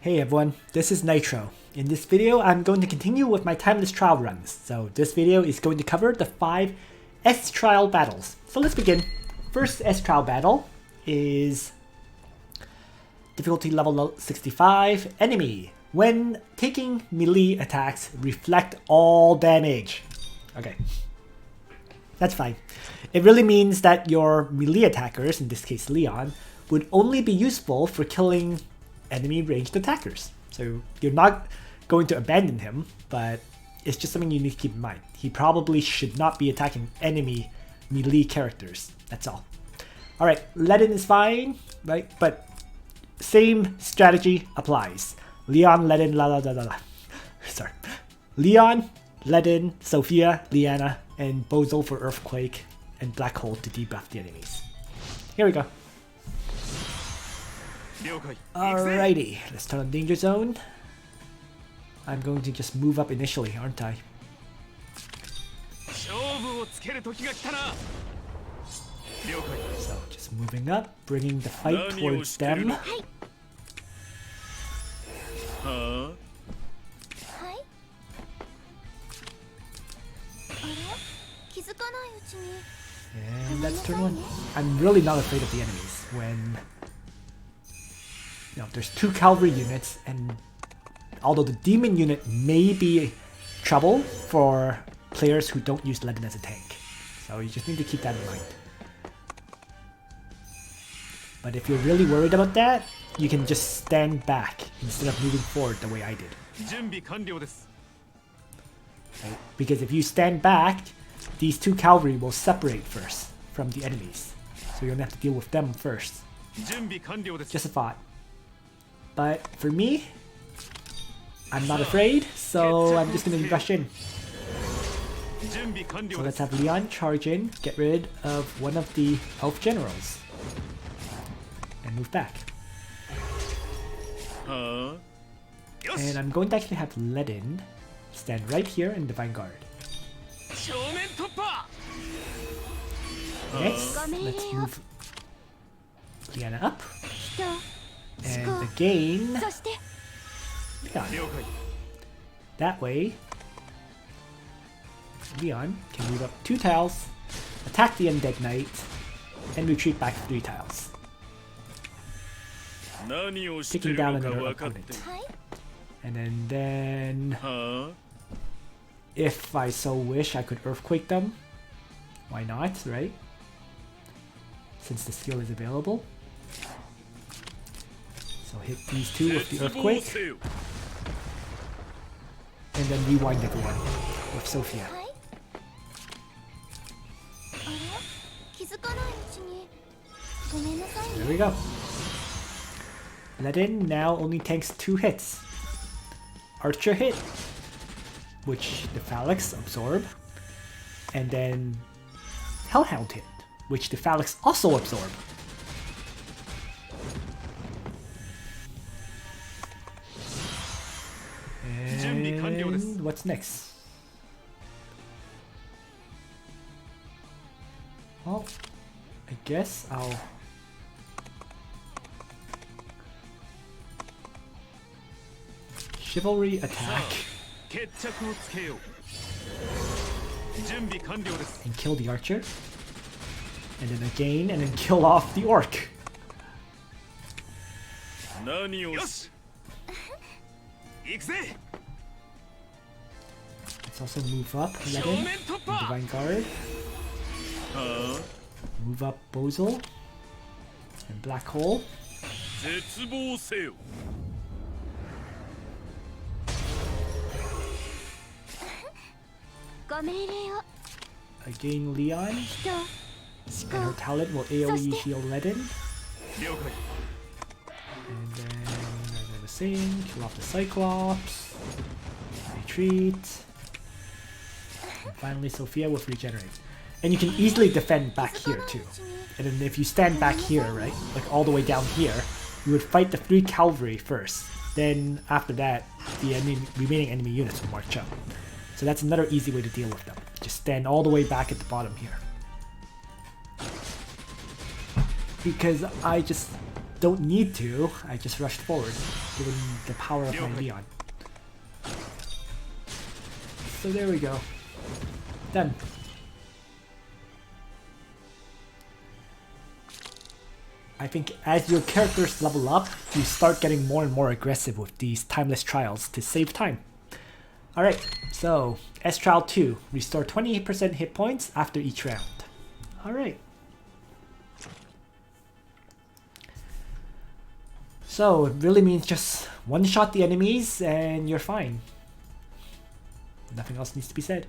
Hey everyone, this is Nitro. In this video, I'm going to continue with my timeless trial runs. So this video is going to cover the 5 S trial battles. So let's begin. First S trial battle is difficulty level 65, enemy. When taking melee attacks, reflect all damage. Okay, that's fine. It really means that your melee attackers, in this case Leon, would only be useful for killing enemy ranged attackers. So you're not going to abandon him, but it's just something you need to keep in mind. He probably should not be attacking enemy melee characters. That's all. Alright, Ledin is fine, right? But same strategy applies. Leon, Ledin, sorry. Leon, Ledin, Sophia, Liana, and Bozel for Earthquake, and Black Hole to debuff the enemies. Here we go. Alrighty, let's turn on Danger Zone. I'm going to just move up initially, aren't I? So, just moving up, bringing the fight towards them. And that's turn 1. I'm really not afraid of the enemies when there's 2 cavalry units, and although the demon unit may be trouble for players who don't use Ledin as a tank. So you just need to keep that in mind. But if you're really worried about that, you can just stand back instead of moving forward the way I did. Right? Because if you stand back, these 2 cavalry will separate first from the enemies. So you'll have to deal with them first. Just a thought. But for me, I'm not afraid, so I'm just going to rush in. So let's have Leon charge in, get rid of one of the elf generals, and move back. And I'm going to actually have Ledin stand right here in Divine Guard. Next, let's move Liana up. And again, Leon. That way, Leon can move up 2 tiles, attack the Undead Knight, and retreat back 3 tiles. Taking down another opponent. And then, if I so wish, I could Earthquake them. Why not, right? Since the skill is available. So hit these 2 with the Earthquake. And then rewind everyone with Sophia. There we go. Ledin now only tanks 2 hits. Archer hit, which the Phalanx absorb. And then Hellhound hit, which the Phalanx also absorb. And what's next? Well, I guess I'll Chivalry attack and kill the archer, and then again, and then kill off the orc. Let's also move up Ledin and Divine Guard. Move up Bozel and Black Hole. Again Leon. And her talent will AoE heal Ledin. And then, as I was saying, kill off the Cyclops. Retreat. And finally Sophia with Regenerate. And you can easily defend back here too. And then if you stand back here, right, like all the way down here, you would fight the 3 cavalry first. Then after that, the remaining enemy units will march up. So that's another easy way to deal with them. Just stand all the way back at the bottom here. Because I just don't need to. I just rushed forward, given the power of my Leon. So there we go. Done. I think as your characters level up, you start getting more and more aggressive with these timeless trials to save time. Alright, so S Trial 2, restore 28% hit points after each round. Alright. So it really means just one-shot the enemies and you're fine. Nothing else needs to be said.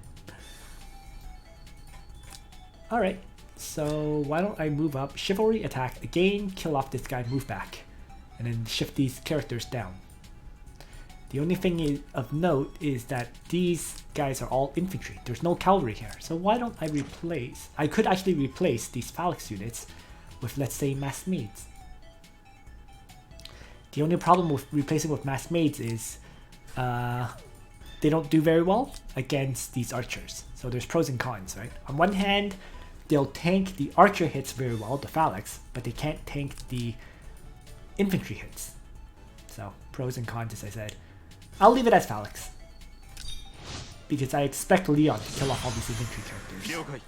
Alright, so why don't I move up, Chivalry, attack again, kill off this guy, move back. And then shift these characters down. The only thing of note is that these guys are all infantry. There's no cavalry here. So why don't I replace... I could actually replace these phalanx units with, let's say, masked maids. The only problem with replacing with masked maids is they don't do very well against these archers. So there's pros and cons, right? On one hand, they'll tank the archer hits very well, the phalanx, but they can't tank the infantry hits. So pros and cons, as I said. I'll leave it as phalanx, because I expect Leon to kill off all these infantry characters.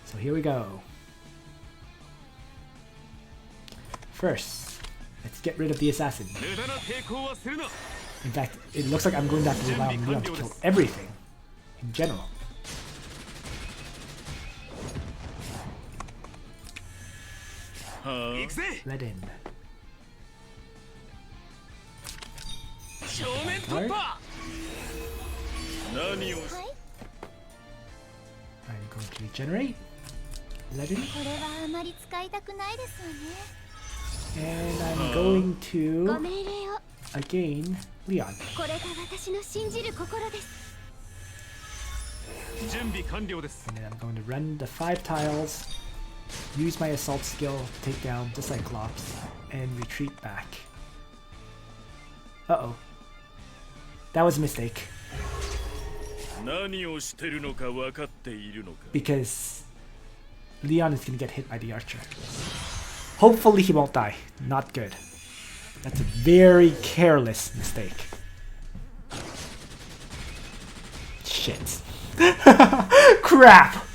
So here we go. First, let's get rid of the assassin. In fact, it looks like I'm going to have to rely on Leon to kill everything, in general. Ledin. I'm going to regenerate Ledin. And I'm going to again Leon. And then I'm going to run the 5 tiles, use my assault skill to take down the Cyclops, and retreat back. Uh-oh. That was a mistake. Because Leon is going to get hit by the archer. Hopefully he won't die. Not good. That's a very careless mistake. Shit. Crap!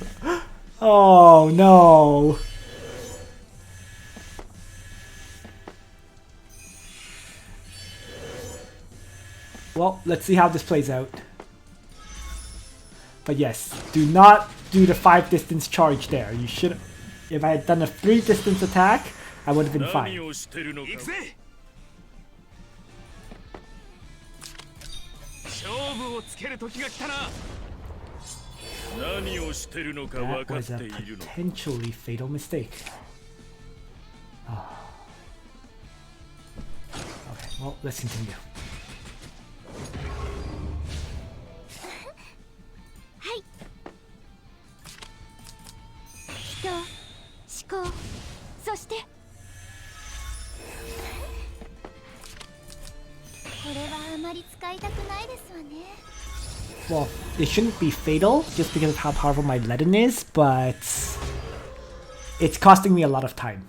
Oh no. Well, let's see how this plays out. But yes, do not do the 5 distance charge there. You should. If I had done a 3 distance attack, I would have been fine. That was a potentially fatal mistake. Oh. Okay, well, let's continue. Well, it shouldn't be fatal just because of how powerful my Ledin is, but it's costing me a lot of time.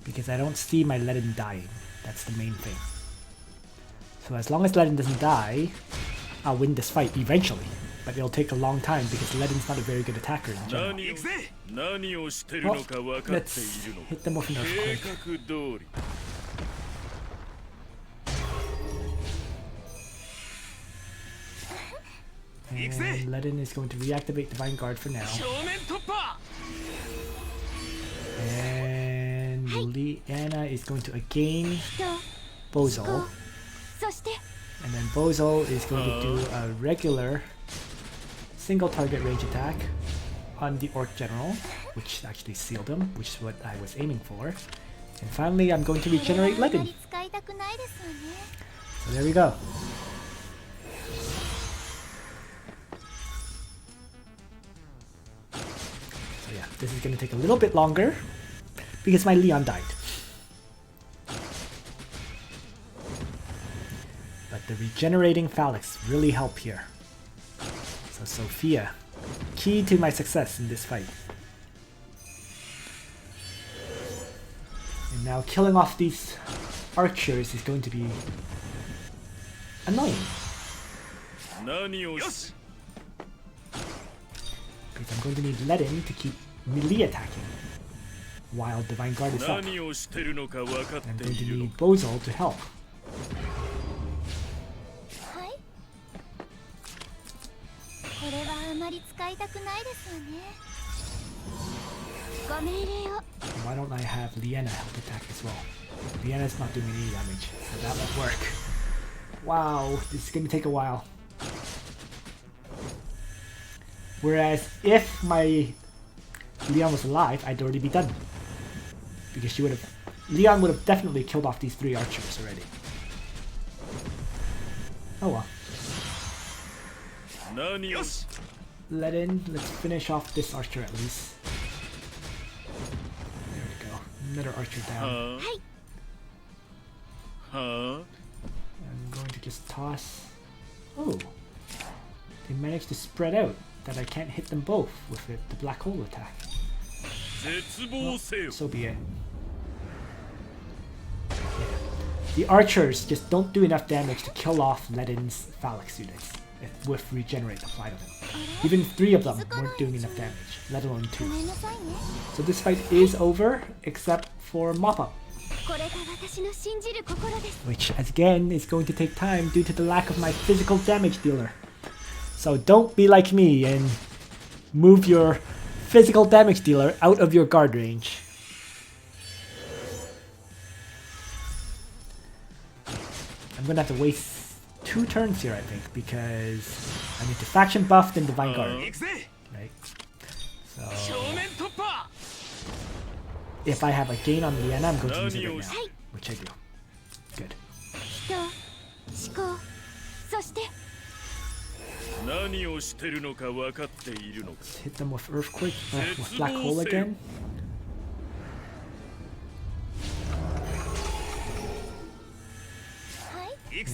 Because I don't see my Ledin dying. That's the main thing. So as long as Ledin doesn't die, I'll win this fight eventually. But it'll take a long time because Ledin's not a very good attacker in general. Well, let's hit them with an earthquake. And Ledin is going to reactivate Divine Guard for now. And Leanna is going to again Bozel. And then Bozel is going to do a regular single target range attack on the Orc General, which actually sealed him, which is what I was aiming for. And finally, I'm going to regenerate Ledin. So there we go. So yeah, this is going to take a little bit longer because my Leon died. But the regenerating phalanx really help here. So Sophia, key to my success in this fight. And now killing off these archers is going to be annoying. Because I'm going to need Ledin to keep melee attacking while Divine Guard is up. I'm going to need Bozel to help. Why don't I have Liena help attack as well? Liena's not doing any damage, so that won't work. Wow, this is going to take a while. Whereas if my Leon was alive, I'd already be done. Because Leon would have definitely killed off these 3 archers already. Oh well. Ledin, let's finish off this archer at least. There we go. Another archer down. I'm going to just toss. Oh, they managed to spread out that I can't hit them both with the black hole attack. Well, so be it. Yeah. The archers just don't do enough damage to kill off Ledin's phalanx units with regenerate applied on them. Even 3 of them weren't doing enough damage, let alone 2. So this fight is over, except for mop-up. Which again is going to take time due to the lack of my physical damage dealer. So don't be like me and move your physical damage dealer out of your guard range. I'm gonna have to waste 2 turns here, I think, because I need to faction buff then Divine Guard. Right? So if I have a gain on Liena, I'm going to use it right now, which I do. Good. Let's hit them with Earthquake, with Black Hole again.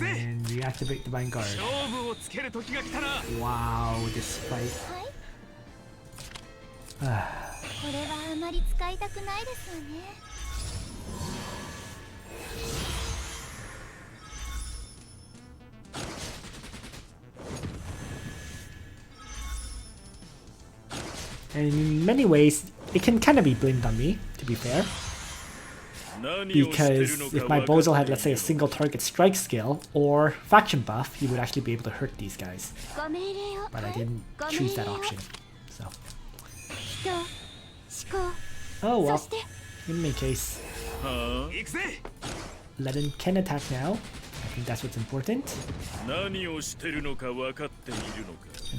And reactivate Divine Guard. Wow, this fight. And in many ways, it can kind of be blamed on me, to be fair. Because if my Bozel had, let's say, a single target strike skill or faction buff, he would actually be able to hurt these guys. But I didn't choose that option, so. Oh well, in any case. Ledin can attack now. I think that's what's important. And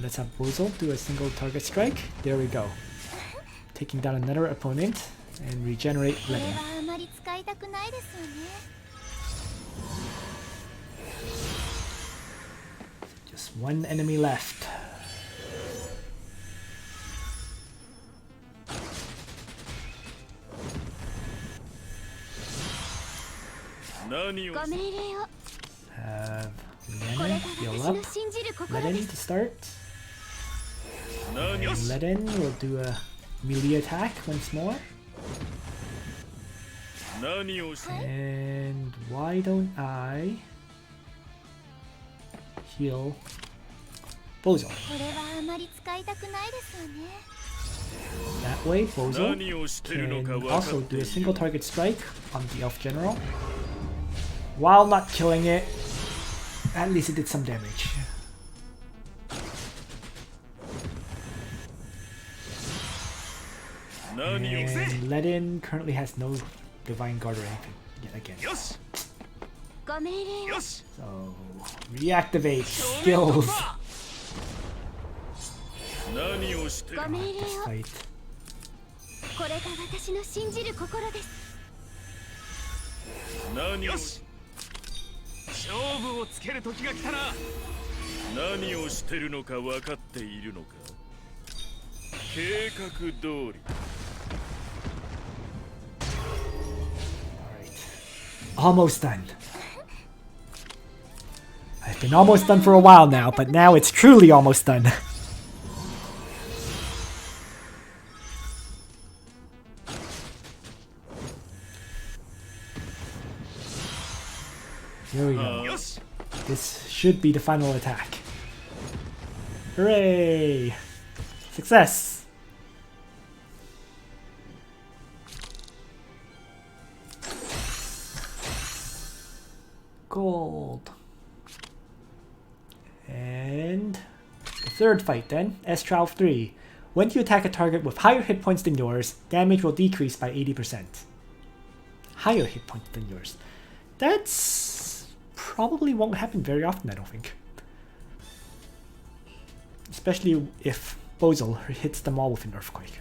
let's have Bozel do a single target strike. There we go. Taking down another opponent and regenerate Ledin. Just 1 enemy left. Have Liena heal up. Ledin to start. And Ledin will do a melee attack once more. And why don't I heal Bozel? That way Bozel can also do a single target strike on the Elf General. While not killing it, at least it did some damage. And Ledin currently has no Divine Guard or anything yet again. So, reactivate skills. Come on, this fight. Almost done. I Been almost done for a while now, but now it's truly almost done. Here we go. This should be the final attack. Hooray! Success! Gold. And the third fight then, S-Trial 3. When you attack a target with higher hit points than yours, damage will decrease by 80%. Higher hit points than yours. That's probably won't happen very often, I don't think. Especially if Bozel hits them all with an earthquake.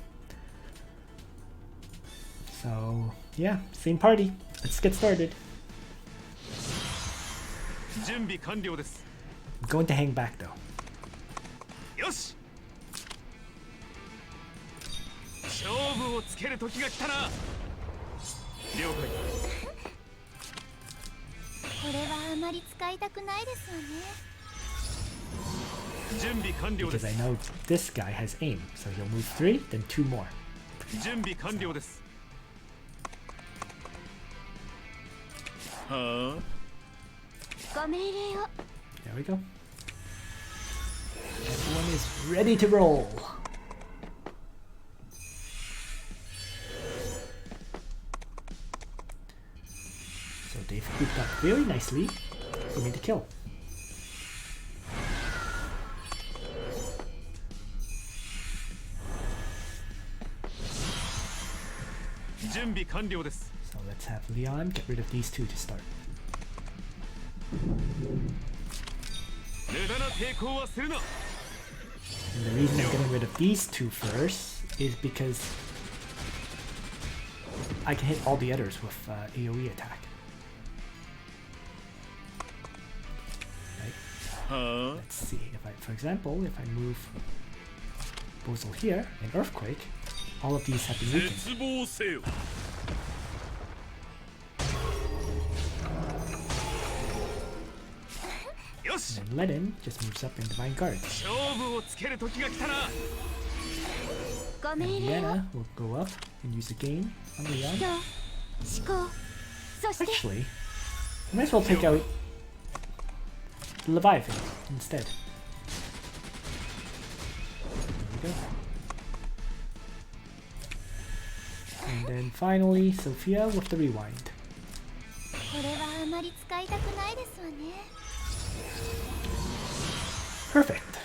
So yeah, same party. Let's get started. I'm going to hang back though. Because I know this guy has aim, so he'll move 3, then 2 more. There we go. Everyone is ready to roll. So they've grouped up very nicely for me to kill. So let's have Leon get rid of these 2 to start. And the reason I'm getting rid of these 2 first is because I can hit all the others with AoE attack. Right? Let's see, if I, for example, if I move Bozel here and Earthquake, all of these have been weakened. And Ledin just moves up in Divine Guard. And Vienna will go up and use the gain on Leon. Actually, I might as well take out the Leviathan instead. There we go. And then finally, Sophia with the rewind. Perfect.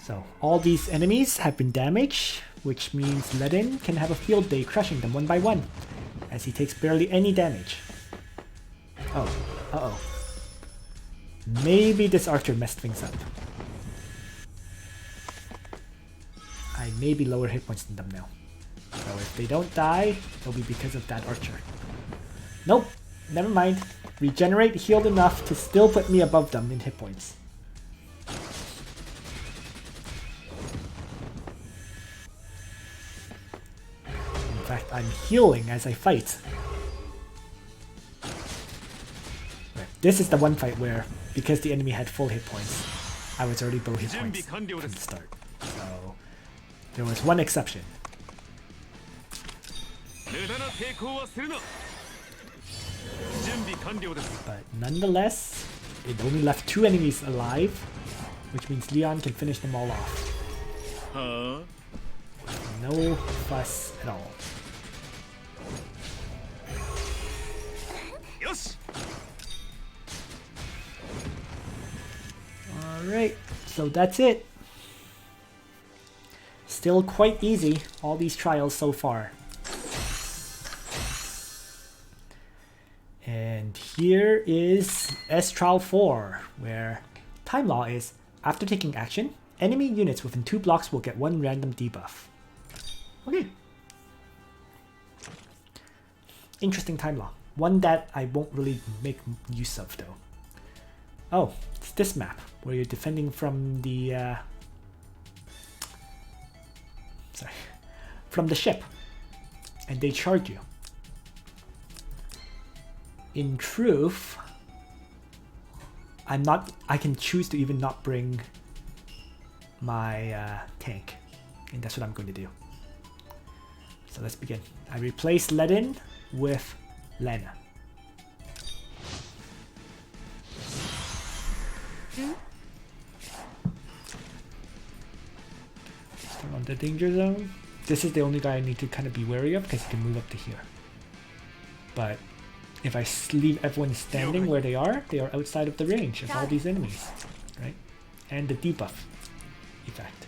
So all these enemies have been damaged, which means Ledin can have a field day crushing them one by one, as he takes barely any damage. Oh, uh-oh. Maybe this archer messed things up. I may be lower hit points than them now. So if they don't die, it'll be because of that archer. Nope, never mind. Regenerate healed enough to still put me above them in hit points. In fact, I'm healing as I fight. Right. This is the one fight where, because the enemy had full hit points, I was already below hit points from the start. So there was one exception. But nonetheless, it only left 2 enemies alive, which means Leon can finish them all off. No fuss at all. Alright, so that's it. Still quite easy, all these trials so far. And here is S-Trial 4, where time law is, after taking action, enemy units within 2 blocks will get 1 random debuff. Okay. Interesting time law. One that I won't really make use of though. Oh, it's this map, where you're defending from the from the ship, and they charge you. In truth, I can choose to even not bring my tank, and that's what I'm going to do. So let's begin. I replace Ledin with Lena. Still on the danger zone. This is the only guy I need to kind of be wary of because he can move up to here. But if I leave everyone standing where they are outside of the range of all these enemies, right? And the debuff effect.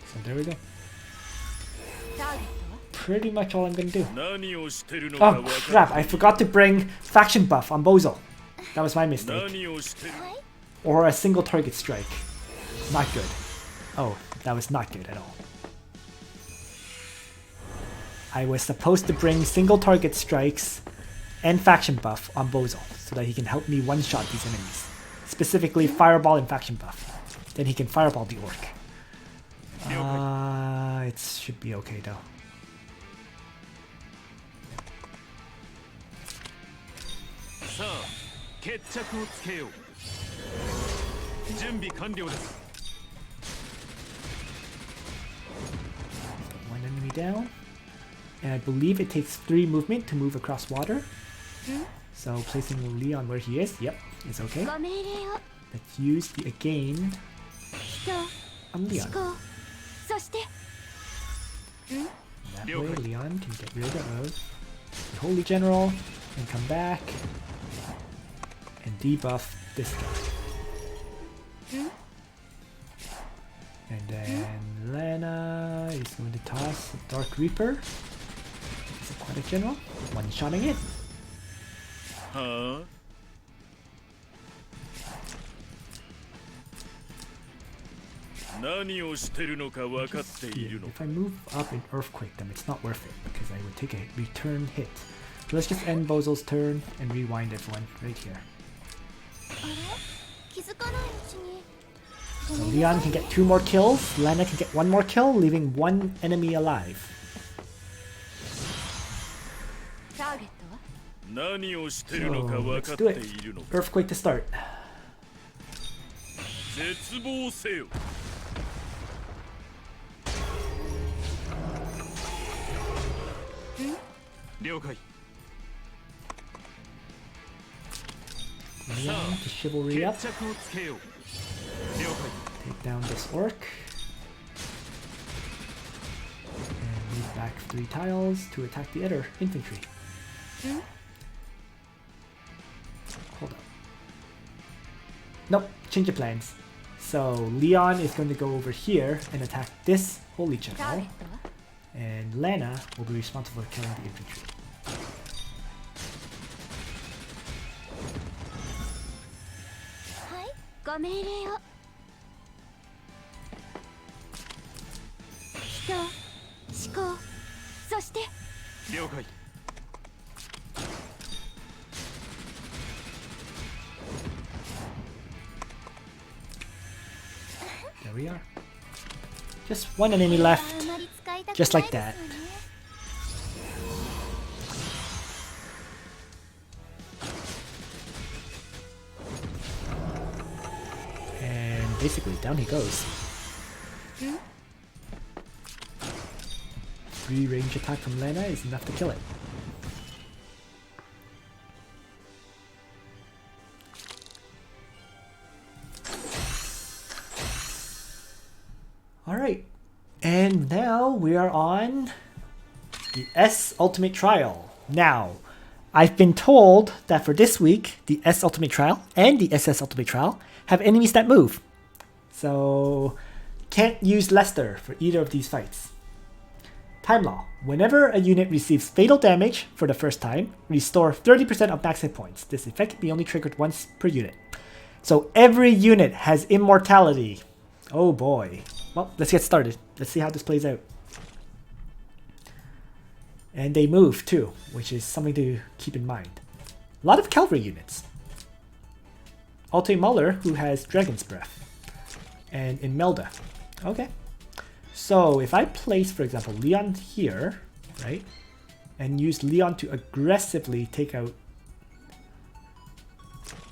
So there we go. Pretty much all I'm gonna do. Oh crap, I forgot to bring faction buff on Bozel. That was my mistake. Or a single target strike. Not good. Oh, that was not good at all. I was supposed to bring single target strikes and faction buff on Bozel so that he can help me one-shot these enemies. Specifically fireball and faction buff. Then he can fireball the orc. It should be okay though. One enemy down. And I believe it takes 3 movement to move across water. So placing Leon where he is, yep, is okay. Let's use the again on Leon. That way Leon can get rid of the Holy General and come back and debuff this guy. And then Lena is going to toss Dark Reaper. It's Aquatic General. One-shotting it. If I move up and Earthquake them, it's not worth it because I would take a return hit. So let's just end Bozel's turn and rewind everyone right here. So Leon can get 2 more kills, Lena can get 1 more kill, leaving 1 enemy alive. So let's do it. Earthquake to start. Leon to chivalry up. Take down this orc. And move back 3 tiles to attack the other infantry. Hold up. Nope, change of plans. So Leon is going to go over here and attack this Holy General. And Lena will be responsible for killing the infantry. There we are. Just 1 enemy left. Just like that. And basically down he goes. 3 range attack from Lena is enough to kill it. Alright, and now we are on the S Ultimate Trial. Now, I've been told that for this week, the S Ultimate Trial and the SS Ultimate Trial have enemies that move. So, can't use Lester for either of these fights. Time Law. Whenever a unit receives fatal damage for the first time, restore 30% of max hit points. This effect can be only triggered once per unit. So every unit has immortality. Oh boy. Well, let's get started. Let's see how this plays out. And they move too, which is something to keep in mind. A lot of cavalry units. Altemuller, who has Dragon's Breath. And Imelda. Okay. So if I place, for example, Leon here, right? And use Leon to aggressively take out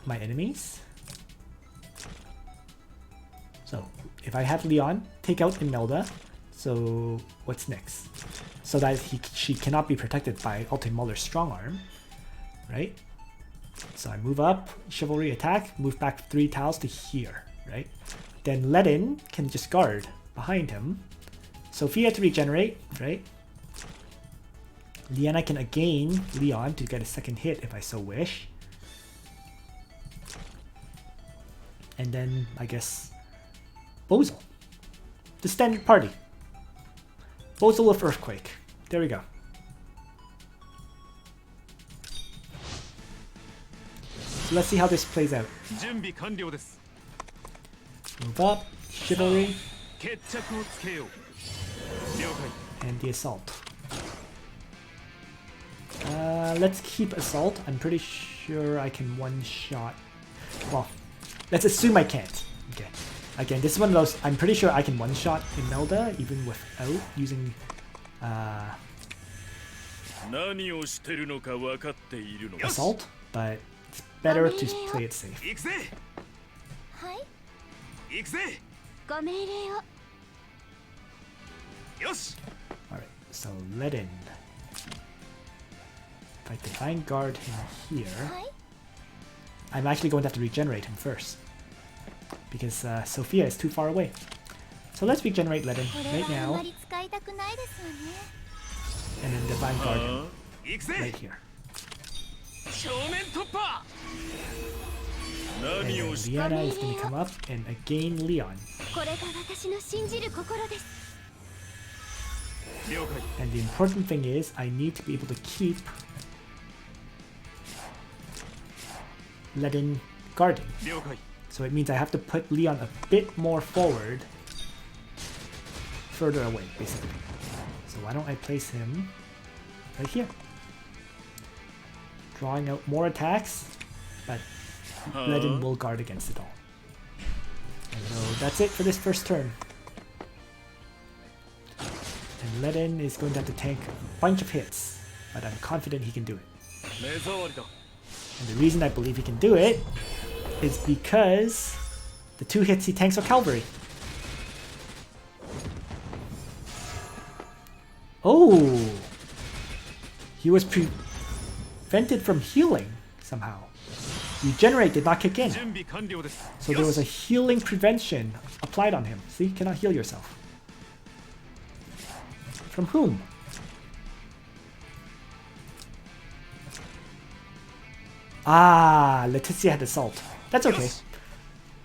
my enemies. So if I have Leon, take out Imelda. So what's next? So that she cannot be protected by Altemuller's strong arm, right? So I move up, chivalry attack, move back 3 tiles to here, right? Then Ledin can just guard behind him. Sophia to regenerate, right? Liana can again Leon to get a second hit if I so wish. And then I guess Bozel. The standard party. Bozel with Earthquake. There we go. So let's see how this plays out. Move up, chivalry, and the assault. Let's keep assault. I'm pretty sure I can one-shot. Well, let's assume I can't. Okay. Again, this is one of those. I'm pretty sure I can one-shot Imelda even without using. Assault, but it's better to play it safe. Alright, so Ledin. If I Divine Guard him here, I'm actually going to have to regenerate him first. Because Sophia is too far away. So let's regenerate Ledin right now. And then Divine Guard him right here. And then Liana is going to come up and again Leon. And the important thing is I need to be able to keep Ledin guarding. So it means I have to put Leon a bit more forward, further away basically. So why don't I place him right here? Drawing out more attacks, but Ledin will guard against it all. And so that's it for this first turn. And Ledin is going to have to tank a bunch of hits, but I'm confident he can do it. And the reason I believe he can do it is because the 2 hits he tanks are cavalry. Oh! He was prevented from healing somehow. Regenerate did not kick in. So there was a healing prevention applied on him. See, you cannot heal yourself. From whom? Ah, Leticia had assault. That's okay.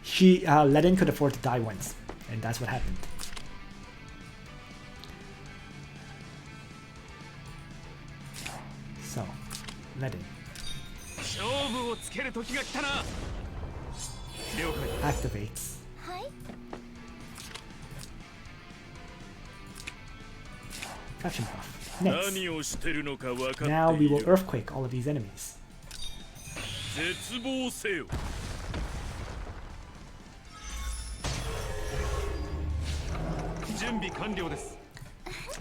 Ledin could afford to die once, and that's what happened. So, Ledin. Activates. Faction buff. Next. Now we will Earthquake all of these enemies.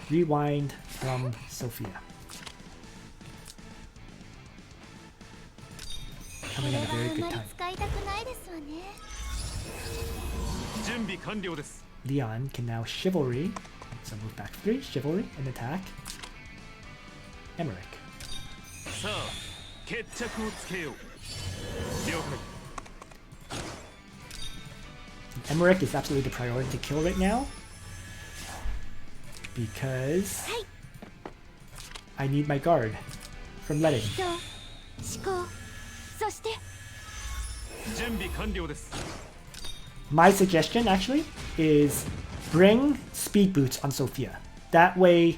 Rewind from Sophia. Coming at a very good time. Leon can now chivalry. So move back 3, chivalry, and attack. Emerick. Emerick is absolutely the priority to kill right now. Because I need my guard from Ledin. My suggestion actually is bring speed boots on Sophia. That way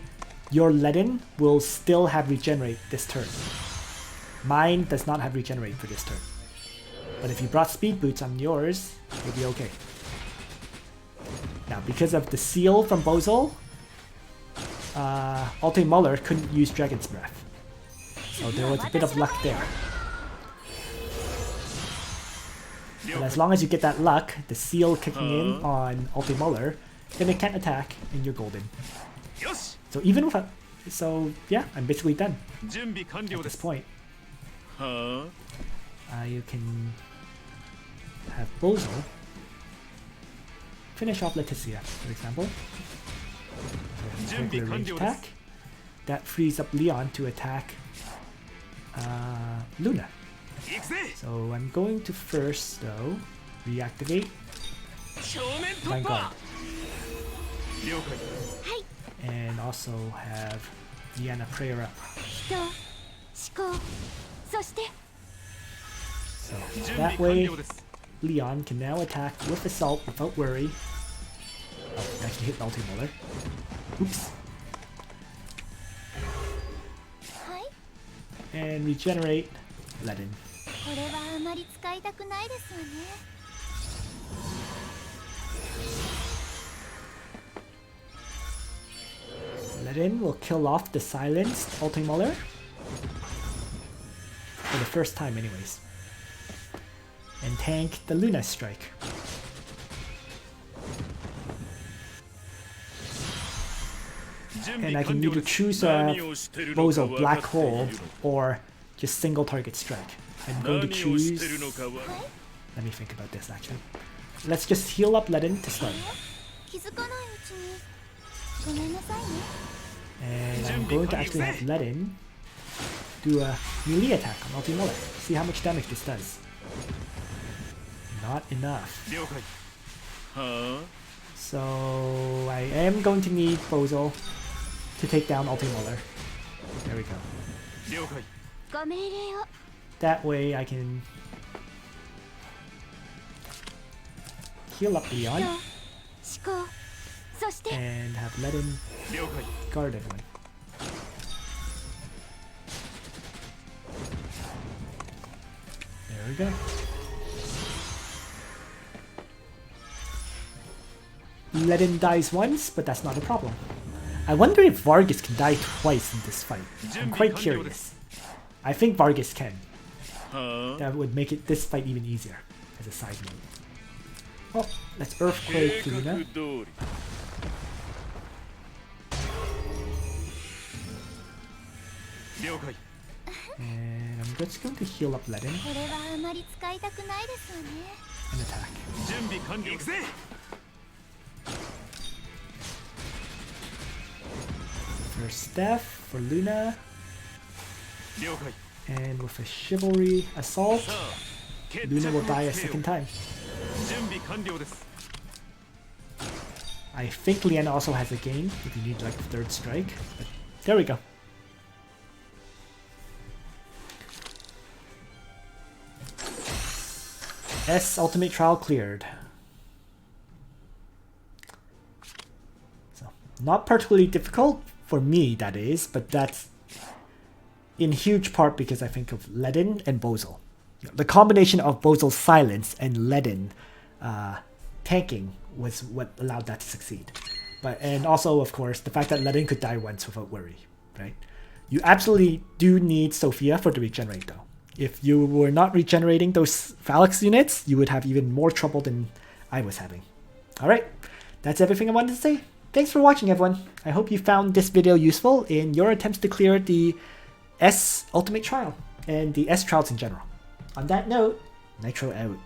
your Ledin will still have regenerate this turn. Mine does not have regenerate for this turn. But if you brought speed boots on yours, it'll be okay. Now because of the seal from Bozel, Altemuller couldn't use Dragon's Breath. So there was a bit of luck there. And as long as you get that luck, the seal kicking in on Altemuller, then it can't attack and you're golden. So even without... So yeah, I'm basically done at this point. You can have Bozel finish off Leticia, for example. So regular range attack. That frees up Leon to attack Luna. So I'm going to first, though, reactivate Vanguard. And also have Diana prayer up. So that way, Leon can now attack with Assault without worry. Oh, I actually hit Altemuller. Oops. And regenerate Ledin. Ledin will kill off the silenced Altemuller. For the first time anyways. And tank the Luna Strike. And I can either choose Bozel Black Hole or just single target strike. I'm going to choose... Let me think about this actually. Let's just heal up Ledin to start. And I'm going to actually have Ledin do a melee attack on Altemuller. See how much damage this does. Not enough. So I am going to need Bozel to take down Altemuller. There we go. That way I can heal up Leon and have Ledin guard everyone. There we go. Ledin dies once, but that's not a problem. I wonder if Vargas can die twice in this fight. I'm quite curious. I think Vargas can. That would make this fight even easier, as a side note. Oh, let's Earthquake Luna. And I'm just going to heal up Ledin. And attack. First Staff for Luna. And with a Chivalry Assault, Luna will die a second time. I think Leanna also has a gain if you need like a third strike. But there we go. S Ultimate Trial cleared. So, not particularly difficult for me, that is, but that's in huge part because I think of Ledin and Bozel. The combination of Bozel's silence and Ledin tanking was what allowed that to succeed. And also, of course, the fact that Ledin could die once without worry, right? You absolutely do need Sophia for the regenerate, though. If you were not regenerating those Phalanx units, you would have even more trouble than I was having. Alright, that's everything I wanted to say. Thanks for watching, everyone. I hope you found this video useful in your attempts to clear the S Ultimate Trial and the S Trials in general. On that note, Nitro out.